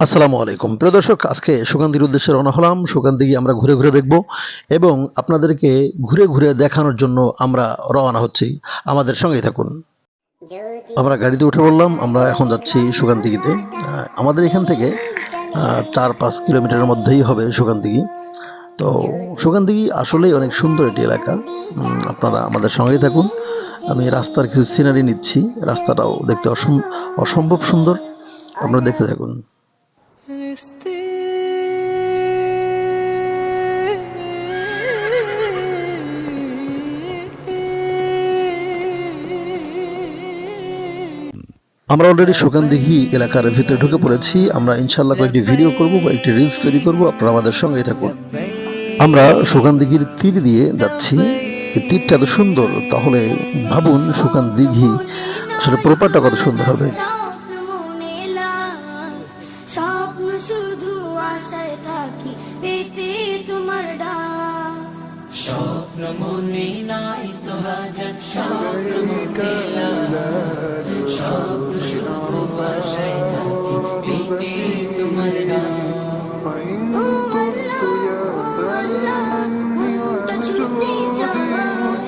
আসসালামু আলাইকুম প্রিয় দর্শক, আজকে সুকান্তির উদ্দেশ্যে রওনা হলাম। সুকান্তি গিয়ে আমরা ঘুরে ঘুরে দেখব এবং আপনাদেরকে ঘুরে ঘুরে দেখানোর জন্য আমরা রওনা হচ্ছি। আমাদের সঙ্গেই থাকুন। আমরা গাড়িতে উঠে বললাম, আমরা এখন যাচ্ছি সুকান্তিগিতে। আমাদের এখান থেকে 4-5 কিলোমিটারের মধ্যেই হবে সুকান্তিগি। তো সুকান্তিগি আসলেই অনেক সুন্দর একটি এলাকা। আপনারা আমাদের সঙ্গেই থাকুন। আমি রাস্তার কিছু সিনারি নিচ্ছি। রাস্তাটাও দেখতে অসম্ভব সুন্দর। আপনারা দেখতে থাকুন। আমরা অলরেডি সুকান্দিঘি এলাকার ভিতরে ঢুকে পড়েছি। আমরা ইনশাল্লাহ কয়েকটি ভিডিও করব বা একটি রিলস তৈরি করব। আপনারা আমাদের সঙ্গেই থাকুন। আমরা সুকান্দিঘির তীর দিয়ে যাচ্ছি। এই তীরটা এত সুন্দর, তাহলে ভাবুন সুকান্দিঘি আসলে প্রপারটা কত সুন্দর হবে। স্বপ্ন শুধু আশায় থাকি পেতে তোমার ডাক, স্বপ্ন মনে নাই তো হাজার স্বপ্ন মনে স্বপ্ন শুধু আশায় থাকি পেতে তোমার ডাক। ও আল্লাহ, ও আল্লাহ, মনটা ছুঁতে চায়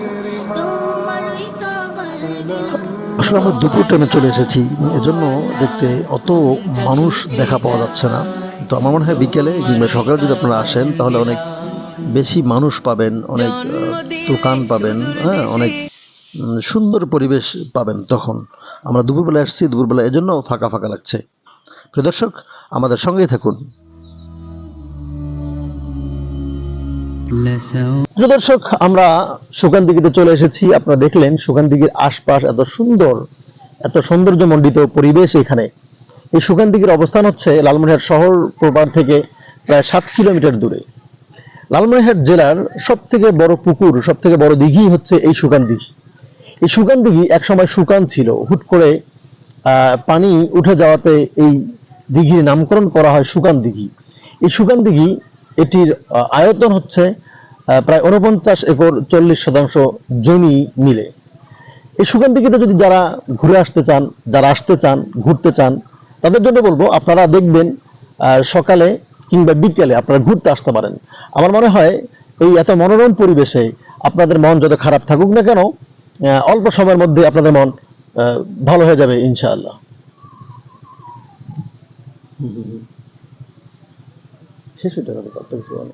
তোমার ওই কাবার নীলা। আসলে আমরা দুপুর টাইমে চলে এসেছি, এজন্য দেখতে অত মানুষ দেখা পাওয়া যাচ্ছে না। তো আমার মনে হয় বিকেলে কিংবা সকালে যদি আপনারা আসেন তাহলে অনেক বেশি মানুষ পাবেন, অনেক দোকান পাবেন, হ্যাঁ, অনেক সুন্দর পরিবেশ পাবেন। তখন আমরা দুপুরবেলা আসছি, দুপুরবেলা এজন্য ফাঁকা ফাঁকা লাগছে। প্রিয় দর্শক, আমাদের সঙ্গেই থাকুন। প্রিয় দর্শক, আমরা সুকান্তিগিতে চলে এসেছি। আপনারা দেখলেন সুকান্তিগির আশপাশ এত সুন্দর, এত সৌন্দর্যমণ্ডিত পরিবেশ এখানে। এই সুকান্তিগির অবস্থান হচ্ছে লালমনিরহাট শহর প্রপার থেকে প্রায় 7 কিলোমিটার দূরে। লালমনিরহাট জেলার সব থেকে বড় পুকুর, সব থেকে বড় দিঘি হচ্ছে এই সুকান্তিঘি। এই সুকান্তিঘি একসময় শুকান ছিল, হুট করে পানি উঠে যাওয়াতে এই দিঘির নামকরণ করা হয় শুকান দিঘি। এই শুকান দিঘি, এটির আয়তন হচ্ছে প্রায় 49 একর 40% জমি মিলে। এই শুকান দিঘিতে যদি যারা ঘুরে আসতে চান, যারা আসতে চান, ঘুরতে চান, তাদের জন্য বলবো আপনারা দেখবেন সকালে কিংবা বিকেলে আপনারা ঘুরতে আসতে পারেন। আমার মনে হয় এই এত মনোরম পরিবেশে আপনাদের মন যত খারাপ থাকুক না কেন, অল্প সময়ের মধ্যে আপনাদের মন ভালো হয়ে যাবে ইনশাআল্লাহ। শেষ হয়ে যাবে, কত কিছু বলো।